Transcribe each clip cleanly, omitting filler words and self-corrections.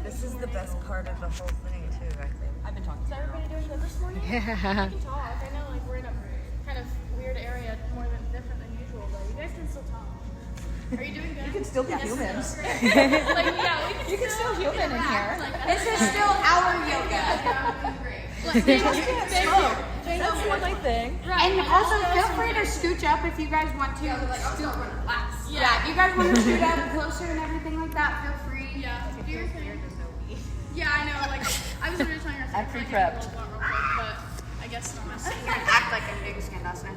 This is the best part of the whole thing, too, I think. I've been talking. Is everybody doing good this morning? Yeah. You can talk. I know like we're in a kind of weird area, different than usual, but you guys can still talk. Are you doing good? You can still be humans. Like, yeah, You can still human in here. This is still our yoga. That's the only thing. And also feel free to scooch up if you guys want to. Yeah, if you guys want to scoot up closer and everything like that, feel free. Yeah, do your thing. Yeah, I know. Like, I was really telling her. I'm pre-prepped. Real quick, but I guess not. I'm gonna act like I'm doing Skandasana.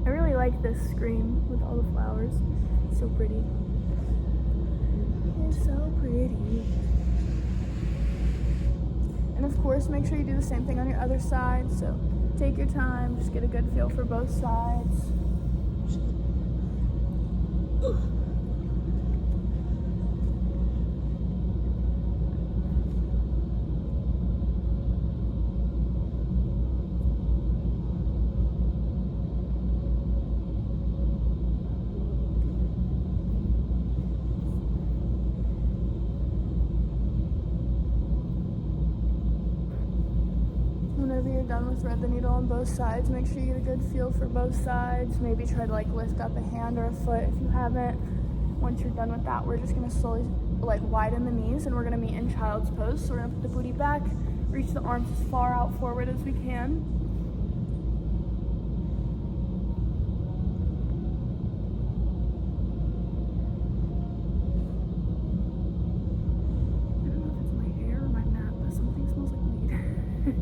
I really like this screen with all the flowers. It's so pretty. It's so pretty. And of course, make sure you do the same thing on your other side. So take your time, just get a good feel for both sides. Whenever you're done with thread the needle on both sides, make sure you get a good feel for both sides. Maybe try to like lift up a hand or a foot if you haven't. Once you're done with that, we're just gonna slowly like widen the knees and we're gonna meet in child's pose. So we're gonna put the booty back, reach the arms as far out forward as we can. I don't know if it's my hair or my mat, but something smells like weed.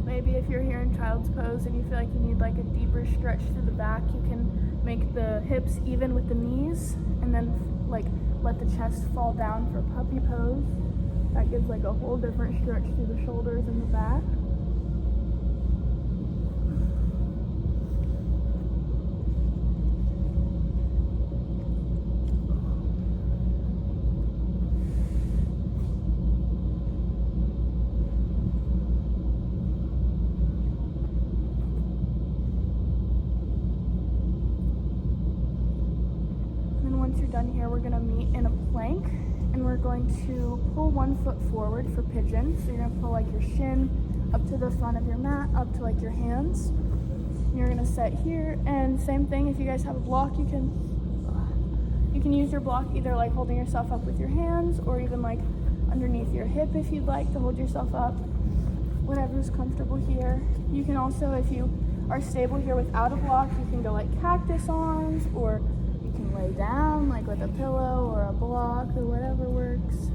Maybe if you're here in child's pose and you feel like you need like a deeper stretch through the back, you can make the hips even with the knees and then like let the chest fall down for puppy pose. That gives like a whole different stretch through the shoulders and the back. Once you're done here, we're going to meet in a plank and we're going to pull one foot forward for pigeon. So you're going to pull like your shin up to the front of your mat, up to like your hands. And you're going to sit here and same thing, if you guys have a block, you can use your block either like holding yourself up with your hands or even like underneath your hip if you'd like to hold yourself up. Whatever's comfortable here. You can also, if you are stable here without a block, you can go like cactus arms or lay down like with a pillow or a block or whatever works.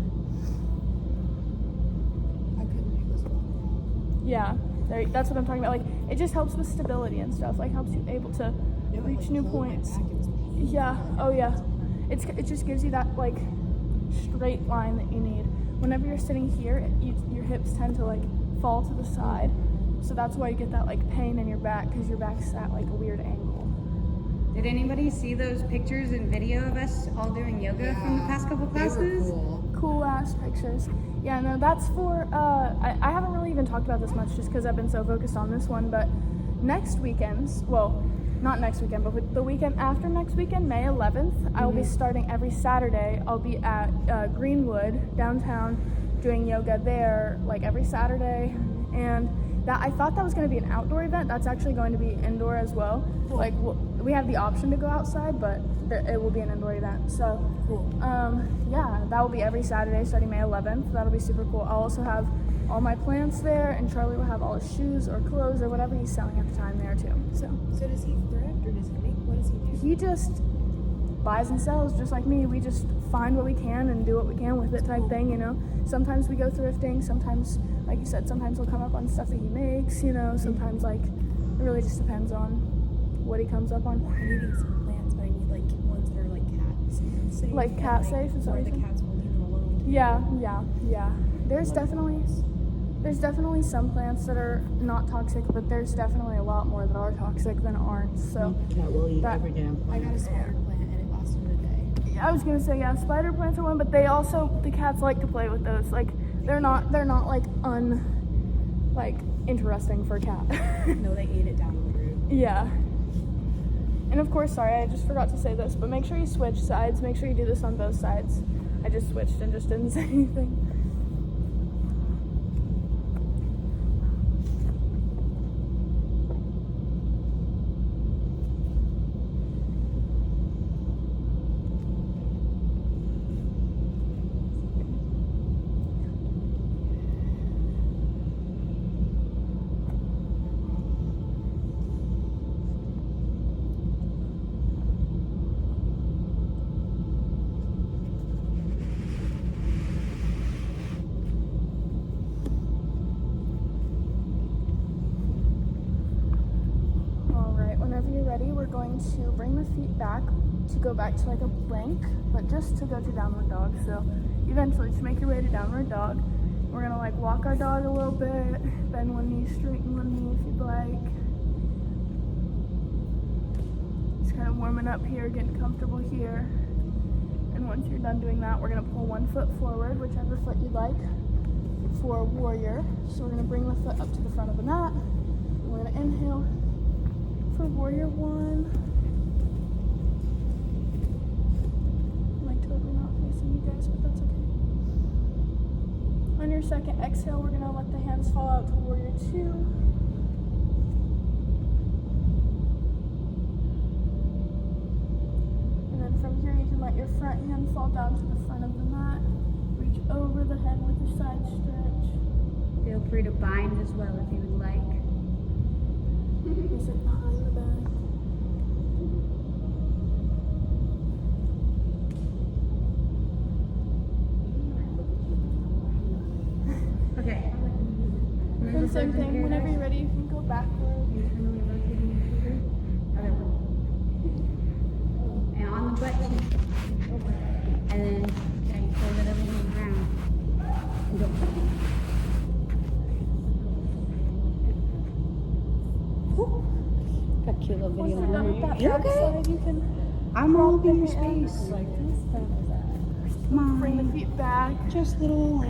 I couldn't do this one. Yeah, that's what I'm talking about. Like it just helps with stability and stuff. Like helps you able to reach new points. Yeah. Oh yeah. It just gives you that like straight line that you need. Whenever you're sitting here, your hips tend to like fall to the side. So that's why you get that like pain in your back because your back's at like a weird angle. Did anybody see those pictures and video of us all doing yoga from the past couple classes? They were cool. Cool ass pictures. Yeah, no, that's for, I haven't really even talked about this much just because I've been so focused on this one, but next weekend's, well, not next weekend, but the weekend after next weekend, May 11th, I will be starting every Saturday. I'll be at Greenwood, downtown, doing yoga there, like every Saturday, and that I thought that was going to be an outdoor event. That's actually going to be indoor as well. Cool. Like we have the option to go outside, but it will be an indoor event. So, Cool. Yeah, that will be every Saturday starting May 11th. That'll be super cool. I'll also have all my plants there, and Charlie will have all his shoes or clothes or whatever he's selling at the time there too. So does he thrift or does he make? What does he do? he just buys and sells just like me. We just find what we can and do what we can with it type thing, you know. Sometimes we go thrifting, sometimes, like you said, sometimes we'll come up on stuff that he makes, you know. Sometimes like it really just depends on what he comes up on. I need some plants, but I need like ones that are like cat safe. Like cat safe is where the everything? cats will leave them alone. Yeah. There's definitely There's definitely some plants that are not toxic, but there's definitely a lot more that are toxic than aren't. So That will eat that- every damn I plant. got a spider plant and it lasted a day. I was gonna say, yeah, spider plants are one, but they also, the cats like to play with those. Like they're not like interesting for a cat. No, they ate it down to the root. Yeah. And of course, sorry, I just forgot to say this, but make sure you switch sides. Make sure you do this on both sides. I just switched and just didn't say anything. Whenever you're ready, we're going to bring the feet back to go back to like a plank, but just to go to downward dog. So eventually just make your way to downward dog. We're gonna like walk our dog a little bit, bend one knee, straighten one knee if you'd like. Just kind of warming up here, getting comfortable here. And once you're done doing that, we're gonna pull one foot forward, whichever foot you'd like, for warrior. So we're gonna bring the foot up to the front of the mat. And we're gonna inhale for warrior one. I'm like totally not facing you guys, but that's okay. On your second exhale, we're gonna let the hands fall out to warrior two. And then from here, you can let your front hand fall down to the front of the mat. Reach over the head with your side stretch. Feel free to bind as well if you would like. Is it behind the back? Okay. And same thing, whenever you're ready, you can go backward. Internally rotating the shoulder. Other one. And on the butt cheek. And then you fold it everything around. And go. Got a cute little Once video you're done with on that there. back side, you can I'm all drop up in your the hands. space. Bring the feet back. Just little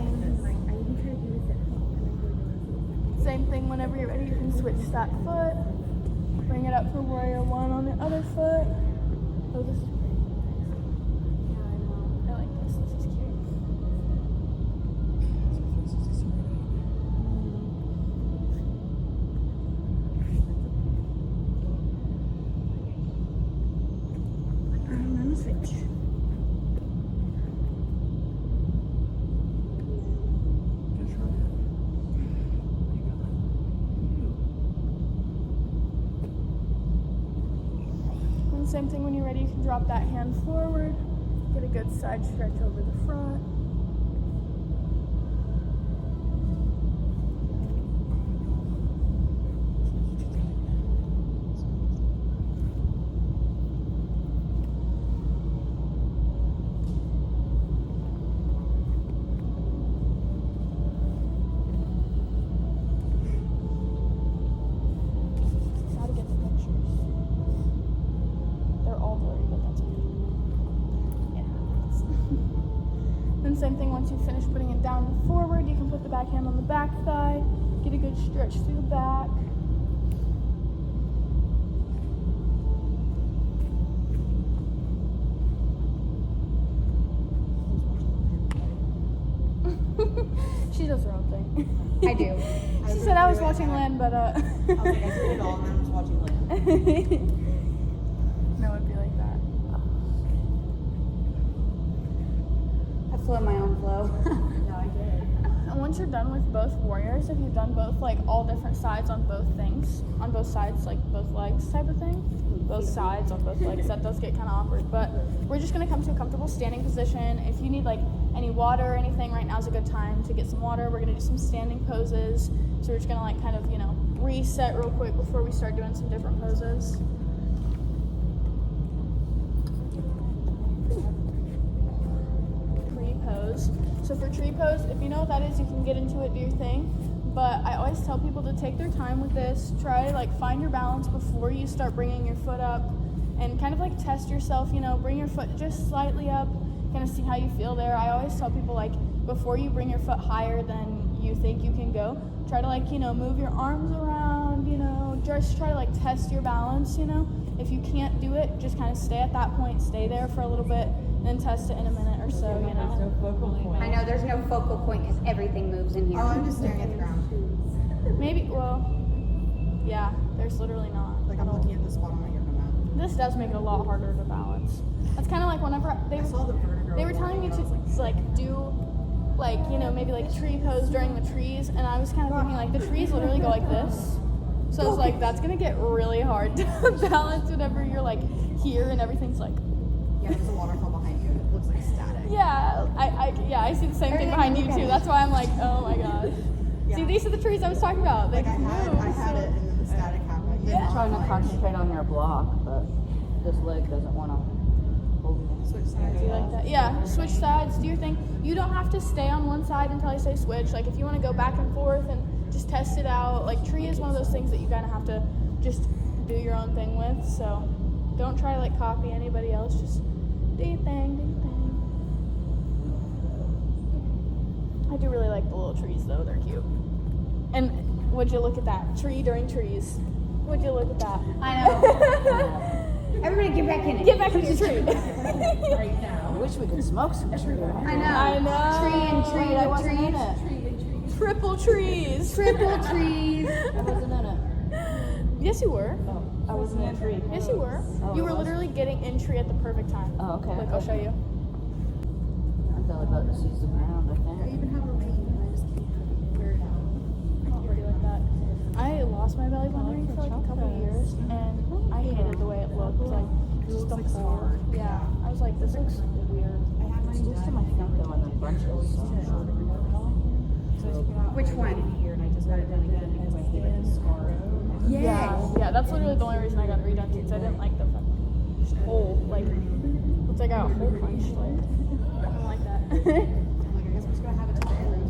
Same thing, whenever you're ready, you can switch that foot. Bring it up for warrior one on the other foot. Oh, this is great. Yeah, I know. I like this. This is cute. And same thing, when you're ready, you can drop that hand forward. Get a good side stretch over the front. Gotta get the pictures. They're all blurry, but that's okay. It happens. Then same thing, once you finish putting it down and forward, you can put the back hand on the back thigh. Get a good stretch through the back. She does her own thing. I do. She said I was watching Land, but I was like, I did it all and then I was watching Land. No, it'd be like that. I flow my own flow. Yeah, I did. And once you're done with both warriors, if you've done both, like all different sides on both things, on both sides, like both legs type of thing, both sides on both legs, that does get kind of awkward. But we're just gonna come to a comfortable standing position. If you need like any water or anything, right now's a good time to get some water. We're gonna do some standing poses. So we're just gonna like kind of, reset real quick before we start doing some different poses. Tree pose. So for tree pose, if you know what that is, you can get into it, do your thing. but I always tell people to take their time with this. Try like find your balance before you start bringing your foot up, and kind of like test yourself. You know, bring your foot just slightly up, kind of see how you feel there. I always tell people like before you bring your foot higher than you think you can go, try to like move your arms around. Just try to like test your balance. If you can't do it, just kind of stay at that point, stay there for a little bit, then test it in a minute or so. I know there's no focal point because everything moves in here. Oh, I'm just staring at the ground. Maybe, well, yeah, there's literally not. Like I'm looking at the spot on my yoga mat. This does make it a lot harder to balance. That's kind of like whenever I saw the vertigo. they were telling me to like do like maybe like tree pose during the trees, and I was kind of thinking like the trees literally go like this. So I was like, that's gonna get really hard to balance whenever you're like here and everything's like. Yeah, there's a waterfall behind you. It looks like static. Yeah, I see the same thing behind you too. That's why I'm like, oh my gosh. Yeah. See, these are the trees I was talking about. They Like I had it, and then the static happened. Yeah. I'm trying to concentrate on your block, but this leg doesn't want to hold me. Switch sides. Do you like that? Yeah, switch sides, do your thing. You don't have to stay on one side until I say switch. Like if you want to go back and forth and just test it out, like tree is one of those things that you kind of have to just do your own thing with. So don't try to like copy anybody else. Just do your thing, do your thing. I do really like the little trees though, they're cute. And would you look at that? Tree during trees. Would you look at that? I know. Everybody get back in it. Get back in the tree. Right now. I wish we could smoke some tree. I know. I know. Tree and tree I and wasn't in trees. it. Triple trees. Triple trees. I wasn't in it. Yes, you were. Oh, I wasn't in a tree. Yes, you were. Oh, You I were was? literally getting in tree at the perfect time. Oh, okay. Look, I'll show you. I'm probably about to seize the ground, I I think. even have a ring, and I just can't wear it out. Oh, pretty like that. I lost my belly button ring for like a couple years, and I hated the way it looked. Like, just the whole. Yeah. I was like, this looks weird. I had mine Used to my feet though, and then bunches. So Which one? here, and I just got it done again because I hated the scar. Yeah, that's literally the only reason I got redone because I didn't like the hole. Like, looks like I got a hole punched. Like, I don't like that. I'm like, I guess I'm just gonna have it till the end.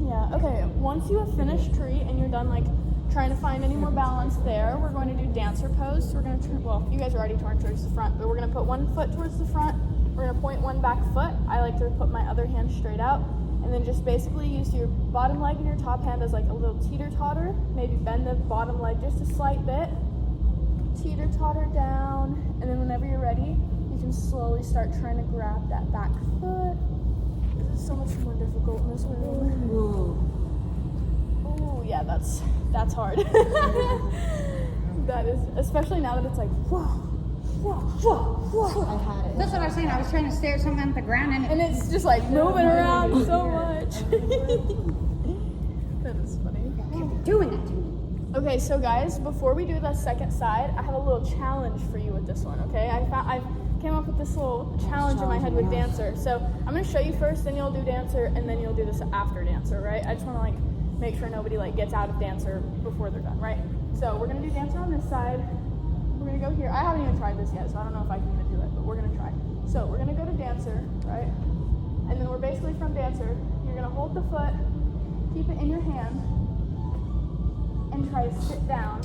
Yeah, okay. Once you have finished tree and you're done like trying to find any more balance there, we're going to do dancer pose. So we're going to turn, well, you guys are already turned towards the front, but we're going to put one foot towards the front. We're going to point one back foot. I like to put my other hand straight out, and then just basically use your bottom leg and your top hand as like a little teeter-totter. Maybe bend the bottom leg just a slight bit. Teeter-totter down, and then whenever you're ready, you can slowly start trying to grab that back foot. This is so much more difficult in this room. Ooh, yeah, that's hard. That is, especially now that it's like, whoa, whoa, whoa, whoa. I had it. That's what I was saying. I was trying to stare at something on the ground and And it's just like moving around so much. That is funny. doing it to me. Okay, so guys, before we do the second side, I have a little challenge for you with this one, okay? I came up with this little challenge in my head with dancer. So I'm gonna show you first, then you'll do dancer, and then you'll do this after dancer, right? I just wanna like make sure nobody like gets out of dancer before they're done, right? So we're gonna do dancer on this side. We're gonna go here. I haven't even tried this yet, so I don't know if I can even do it, but we're gonna try. So we're gonna go to dancer, right? And then we're basically from dancer. You're gonna hold the foot, keep it in your hand, and try to sit down.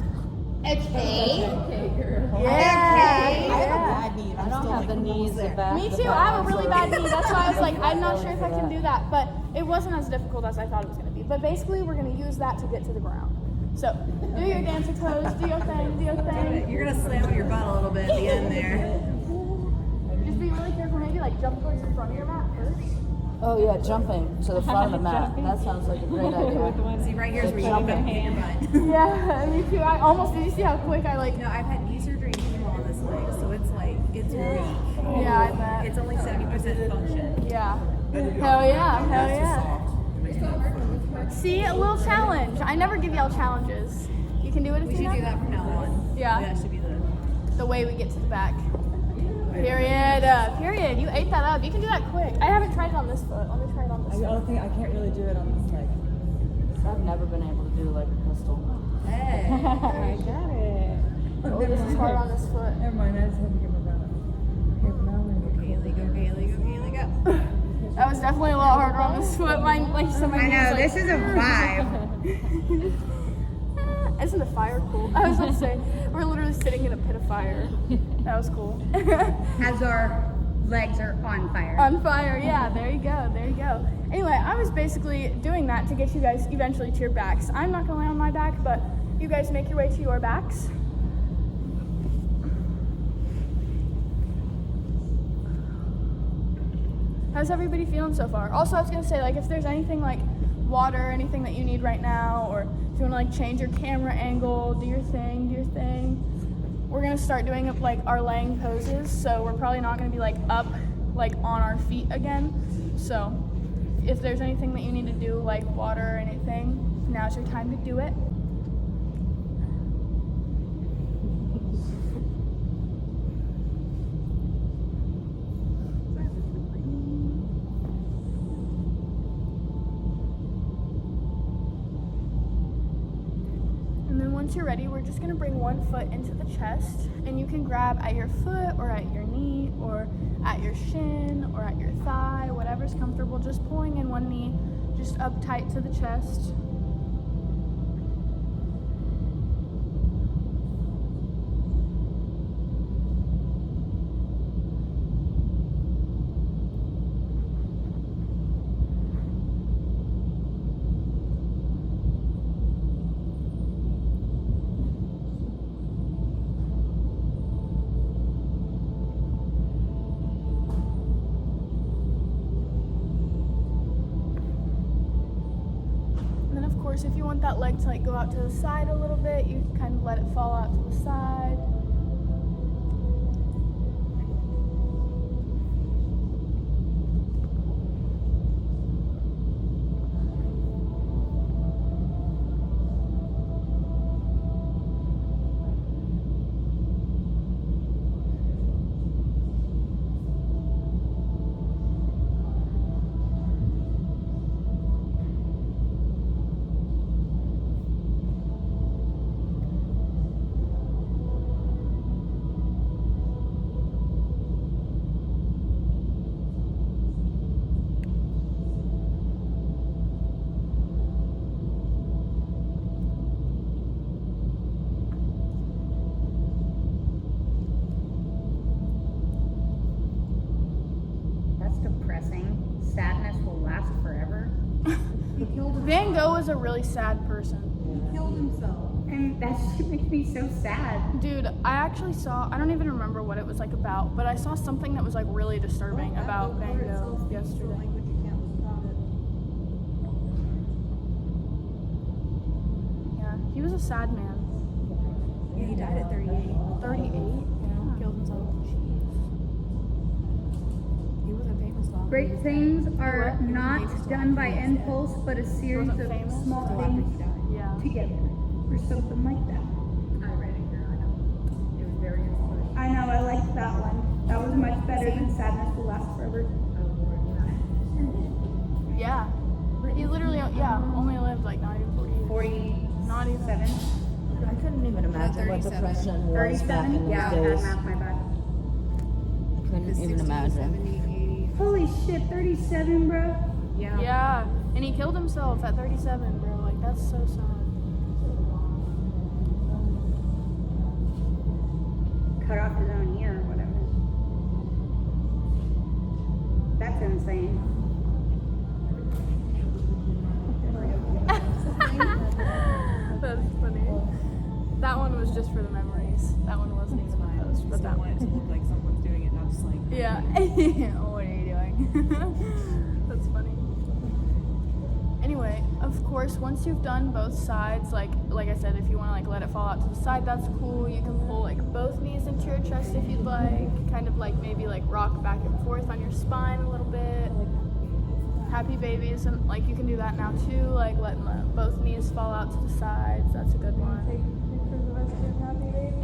Okay. Yeah. I have a bad knee, and I I'm don't still have like, the knees, the back. Me the too. back, I have a really so- bad knee. That's why I was like, I'm not sure if I can that. do that. But it wasn't as difficult as I thought it was going to be. But basically, we're going to use that to get to the ground. So do your dancer pose, do your thing, do your thing. You're gonna slam on your butt a little bit at the end there. Just be really careful. Maybe like jump towards the front of your mat first. Oh yeah, jumping to the front of the mat. That sounds like a great idea. See, right here is where you can hit your butt. Yeah, me too. I almost, did you see how quick I like, No, I've had knee surgery and chemo on this leg, so it's like, it's weak. yeah, I bet. It's only 70% function. Yeah. Hell yeah, hell yeah. See, a little challenge. I never give y'all challenges. You can do it if We you should know. do that from now on. Yeah. That should be The way we get to the back. Period. Period. You ate that up. You can do that quick. I haven't tried it on this foot. Let me try it on this I foot. don't think I can't really do it on this leg. I've never been able to do like a pistol. Hey. I got it. Oh, this is hard on this foot. Never mind, I just had to get my balance. Okay, but now I'm gonna Go, Kaylee, go, Kaylee, go, Kaylee, go. That was definitely a lot harder on this foot. Mine, like, somebody I know, was like, this is a vibe. Isn't the fire cool? I was about to say, we're literally sitting in a pit of fire. That was cool. As our legs are on fire. On fire, yeah, there you go, there you go. Anyway, I was basically doing that to get you guys eventually to your backs. I'm not gonna lay on my back, but you guys make your way to your backs. How's everybody feeling so far? Also, I was gonna say, like, if there's anything like water or anything that you need right now, or if you wanna like change your camera angle, do your thing. We're gonna start doing like our laying poses, so we're probably not gonna be like up, like on our feet again. So if there's anything that you need to do, like water or anything, now's your time to do it. Once you're ready, we're just gonna bring one foot into the chest, and you can grab at your foot or at your knee or at your shin or at your thigh, whatever's comfortable, just pulling in one knee, just up tight to the chest. If you want that leg to like go out to the side a little bit, you can kind of let it fall out to the side. Sadness will last forever. Van Gogh was a really sad person. He killed himself. And that shit makes me so sad. Dude, I actually saw, I don't even remember what it was like about, but I saw something that was like really disturbing about Van Gogh yesterday. Language you can't live without it. Yeah, he was a sad man. Yeah, he died at 38. 38? Yeah, killed himself. He wasn't famous though. Great things are not done by impulse, but a series of Wasn't famous? small Until after he things died. Yeah. together, or something like that. I read it here. I know. It was very inspirational. I know, I liked that one. That was much better than Sadness Will Last Forever. Yeah. He literally, yeah, only lived like not even 40 years. 47. Not even. I couldn't even imagine what 37. depression was back in 37? those Yeah, days. bad math, my bad. Couldn't even imagine. 70, 80. Holy shit, 37, bro. Yeah. Yeah, and he killed himself at 37, bro. Like, that's so sad. Cut off his own ear or whatever. That's insane. That's funny. That one was just for the memories. That one wasn't even the post, but that want it to one. look like someone's doing it, not just like. Yeah. What are you doing? That's funny. Anyway, of course, once you've done both sides, like I said, if you want to like let it fall out to the side, that's cool. You can pull like both knees into your chest if you'd like. Kind of like maybe like rock back and forth on your spine a little bit. Happy babies, and like you can do that now too. Like letting both knees fall out to the sides. That's a good one.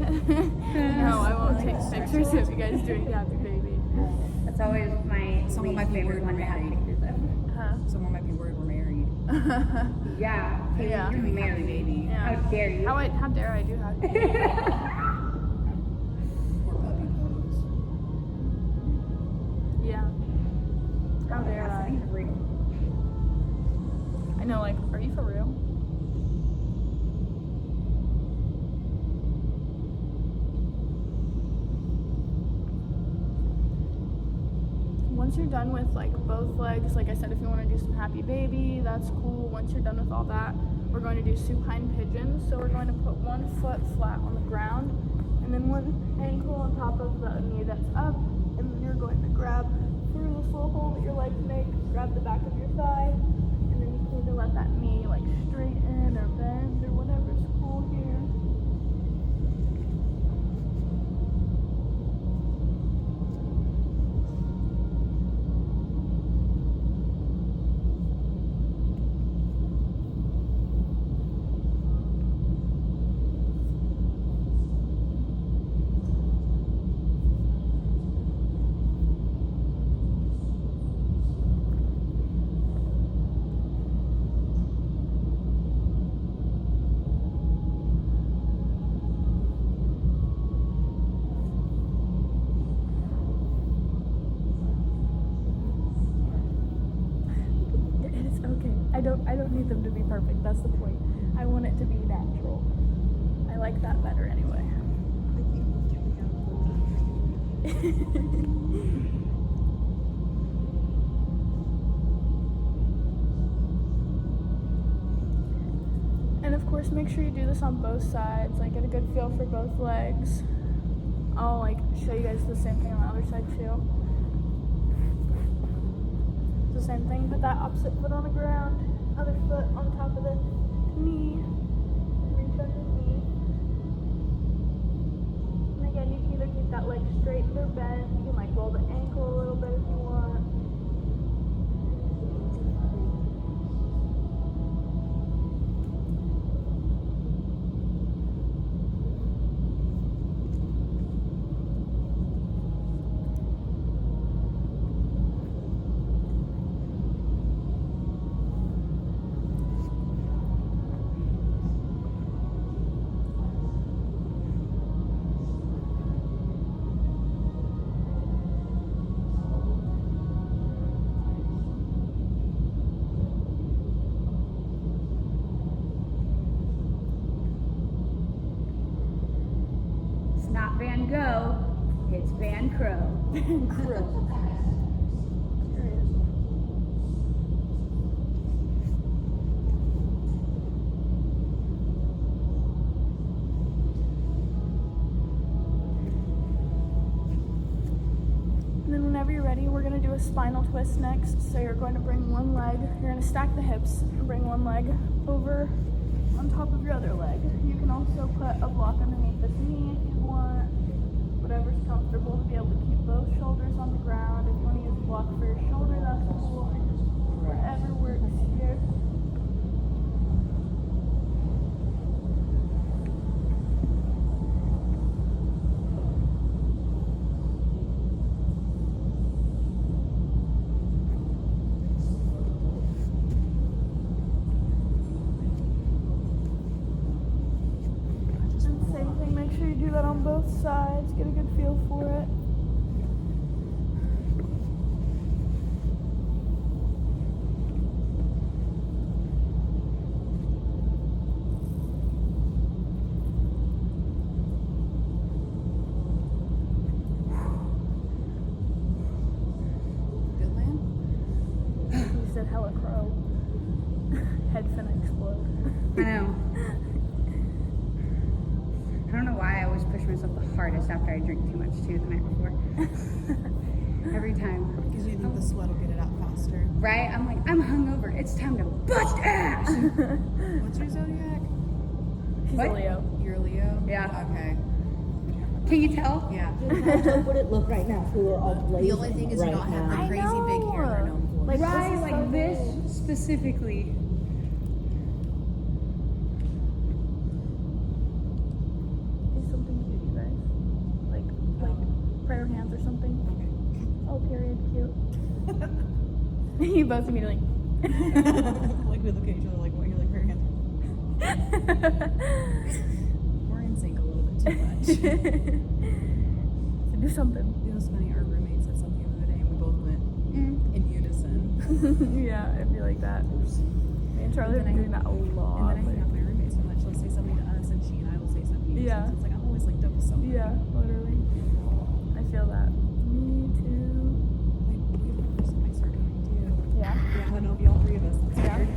No, I won't take pictures of you guys doing happy baby. That's always my Someone least might be favorite worried one to we're have married. pictures of. Huh? Someone might be worried we're married. Yeah. Hey, Yeah. You're married, baby. Yeah. How dare you? How dare I do happy baby? Or puppy pose. Yeah. How dare I? That's real. I know, like, are you for real? once you're done with like both legs, like I said, if you want to do some happy baby, that's cool. Once you're done with all that, we're going to do supine pigeons. So we're going to put one foot flat on the ground and then one ankle on top of the knee that's up, and then you're going to grab through this little hole that your legs make, grab the back of your thigh, and then you can either let that knee like straighten or bend or whatever's cool here. It's okay. I don't need them to be perfect. That's the point. I want it to be natural. I like that better anyway. And of course, make sure you do this on both sides. Like, get a good feel for both legs. I'll like show you guys the same thing on the other side too. The same thing, put that opposite foot on the ground, other foot on top of the knee, reach underneath. And again, you can either keep that leg straight or bent. You can like roll the ankle a little bit if you want. It's not Van Gogh, it's Van Crow. And then whenever you're ready, we're gonna do a spinal twist next. So you're going to bring one leg, you're gonna stack the hips and bring one leg over on top of your other leg. You can also put a block underneath this knee if you want, whatever's comfortable to be able to keep both shoulders on the ground. If you want to use a block for your shoulder, that's cool. Whatever works here. And same thing, make sure you do that on both sides, get a good feel for it. Good land? You said hella crow. Head finna explode. I know. I don't know why I always push myself the hardest after I drink too much too the night before. Every time. Because you think the sweat will get it out faster. Right? I'm like, I'm hungover. It's time to bust ass. What's your zodiac? She's What? a Leo. You're a Leo? Yeah. Okay. Can you tell? Yeah. What would it look right now if we were all blazing The only thing is you right don't have now? the crazy big hair they're known for. Like, Right, this is like so this good. specifically. Do something cute, you guys. Like prayer hands or something. Okay. Oh, period, cute. You both immediately. Like we look at each other like, what, you're like, prayer hands. We're in sync a little bit too much. Do something. It was funny, our roommate said something the other day and we both went in unison. Yeah, it'd be like that. Me and Charlie have been doing that a lot. And then I hang out with my roommate so much, she'll say something to us and she and I will say something to you. Yeah. So it's like I'm always linked up with someone. Yeah, literally. I feel that. Me too. We've Yeah, I know it'll be all three of us. It's Yeah. weird.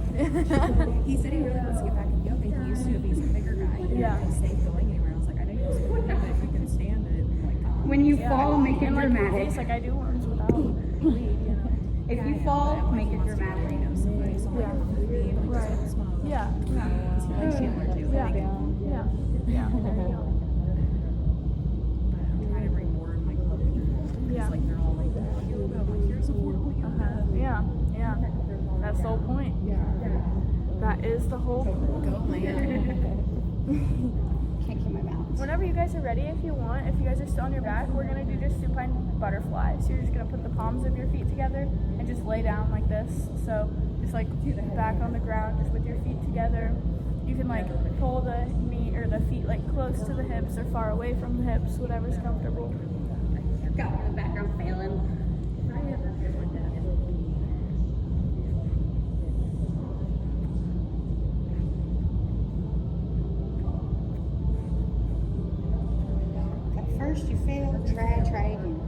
He said he really wants to get back in yoga. He used to be some bigger guy. He Yeah. was safe going anywhere. I was like, I know you used to do it, but if you can stand it, like, When you fall, make it And like my dramatic. face, like I do worms without bleed, you know. If you fall, make it dramatic. Yeah. Right. Yeah. Like Chandler too. Yeah. Like, Yeah. Yeah. There you go. I'm trying to bring more of my club people. Yeah. Like they're all like, yoga. I'm like, here's affordable yoga. Yeah. Yeah. That's the whole point. That is the whole point. Go man. Can't keep my balance. Whenever you guys are ready, if you want, if you guys are still on your back, we're gonna do just supine butterfly. So you're just gonna put the palms of your feet together and just lay down like this. So just like back on the ground, just with your feet together. You can like pull the knee or the feet like close to the hips or far away from the hips, whatever's comfortable. Got me in the background failing. At first you fail, try again.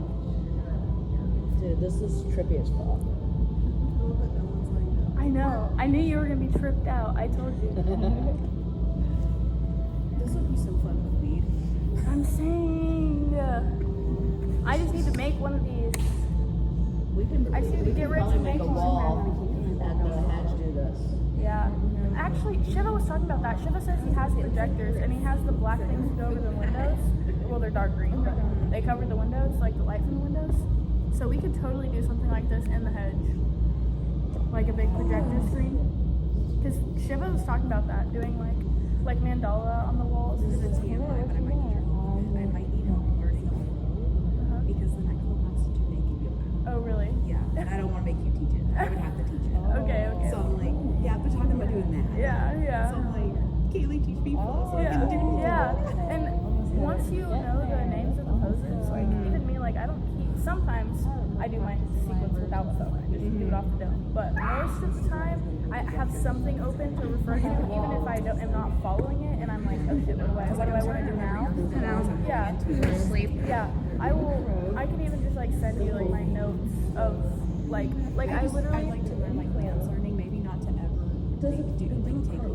Dude, this is trippy as fuck. I know. I knew you were gonna be tripped out. I told you. This would be so fun with weed. I'm saying. I just need to make one of these. We can. I just need to get rich probably and make a one. wall at the hedge do this. Yeah. Actually, Shiva was talking about that. Shiva says he has projectors and he has the black things that go over the windows. Well, they're dark green, but they cover the windows, like the light from the windows. So we could totally do something like this in the hedge. Like a big projector screen. Because Shiva was talking about that, doing like mandala on the walls. This is a TMI, but I might need your help. I might need help learning a little because the next club wants to do naked yoga. Oh, really? Yeah, and I don't want to make you teach it. I would have to teach it. Okay. So I'm like, yeah, they're talking about doing that. Yeah. So I'm like, Kaylee, teach me first. So I can do it. Yeah. And once you know the names of the poses, like even me, like I don't keep. Sometimes I do my sequence without the phone. I just do it off the dome. But most of the time, I have something open to refer to, even if I am not following it, and I'm like, oh shit, what do I want to do now? Yeah. Sleep. Yeah. I can even just like send you like my notes of like I I'd literally. like to learn like dance learning, maybe not to ever take it.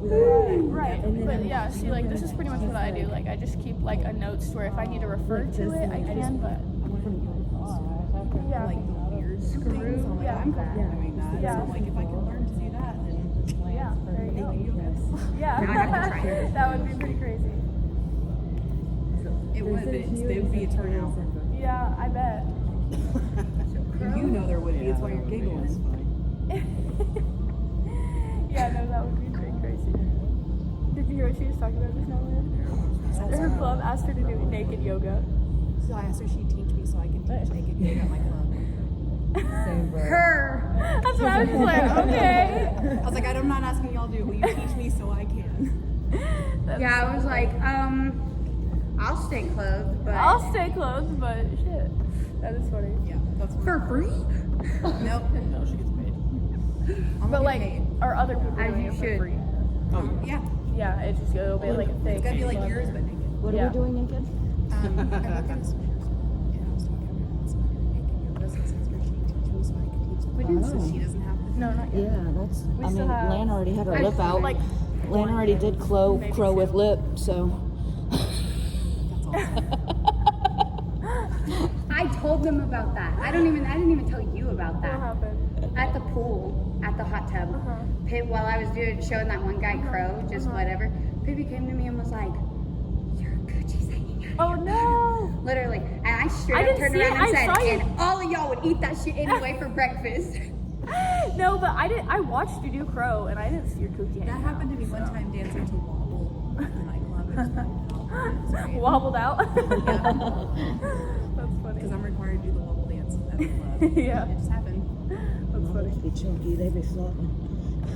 Right, but yeah, see, like, this is pretty much what I do. Like, I just keep, like, a notes where if I need to refer to it, I can, but, yeah. Like the weird things. I'm like, Yeah. I'm comfortable doing that. Yeah. So I'm like, if I can learn to do that, then Yeah, there you go. naked yoga. Yeah, Now I have to try it. that would be pretty crazy. It would, but it would be a turnout. Yeah, I bet. You know there would be. It's why you're giggling. Yeah, no, that would be pretty crazy. Did you hear what she was talking about just now, Lynn? Her club asked her to do naked yoga. So I asked her she'd teach me so I can teach naked yoga at my club. Same bro. Her. That's what I was just like, okay. I was like, I'm not asking y'all to do it. Will you teach me so I can? Yeah, I was like, I'll stay clothed, but I'll stay clothed, but shit. That is funny. Yeah, that's for free. Nope. No, she gets paid. I'm But gonna like, get paid. are other people As doing you it for should. free? Yeah. Yeah, it's just it'll be like a thing. It's gotta be like yours, but naked. What Yeah. are we doing naked? I looked at his pictures. Yeah, I was talking about somebody naked yoga. So since her, she'd teach me so I could teach them. So she doesn't have to. No, not yet. Yeah, that's. We I still mean, have- Lan already had her I lip out. like Lan already did crow maybe with two. lip, so. That's all. I told them about that. I didn't even tell you about What that. happened? At the pool, at the hot tub, while I was showing that one guy crow, just whatever, Pippi came to me and was like, "Your Gucci's hanging out." Oh no! Literally. And I I straight up didn't turned see around it. and I said, saw you. and all of y'all would eat that shit anyway for breakfast. No, but I didn't. I watched you do crow, and I didn't see your cookie. That happened to me one time dancing to Wobble in the nightclub. It was great. Wobbled out. Yeah. That's funny. Because I'm required to do the Wobble dance at the club. Yeah. It just happened. That's funny. Be chunky, they be flopping.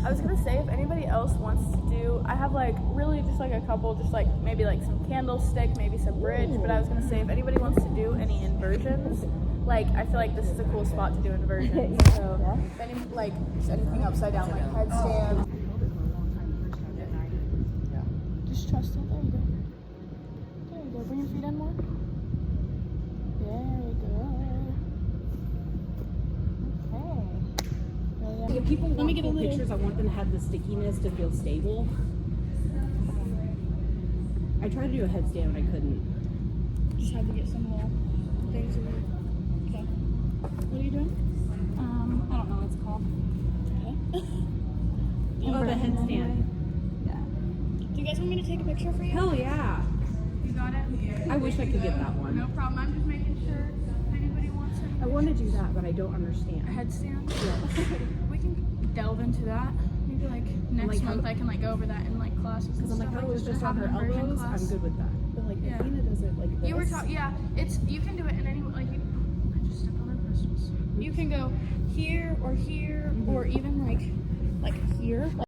I was gonna say if anybody else wants to do, I have like really just like a couple, just like maybe like some candlestick, maybe some bridge. But I was gonna say if anybody wants to do any inversions, like I feel like this is a cool spot to do inversions. So if any like just anything upside down, like headstand. Just trust it. There you go. There you go. Bring your feet in more. There you go. Okay. people Let me want get a cool little- pictures, I want them to have the stickiness to feel stable. I tried to do a headstand, I couldn't. Just had to get some little things in there. Okay. What are you doing? I don't know what it's called. Oh, the headstand. Do you guys want me to take a picture for you? Hell yeah. You got it? I wish I could get that one. No problem. I'm just making sure if anybody wants I want to do that, but I don't understand. a headstand. We can delve into that. Maybe like next like, month I can like go over that in like classes. Because I'm like, stuff, oh, it was just just on her have an immersion elbows. class. I'm good with that. But like, Yeah. Athena does it like this. You were talking, yeah. It's you can do it in any like. I just stepped on her crystals. You can go here or here or even like here.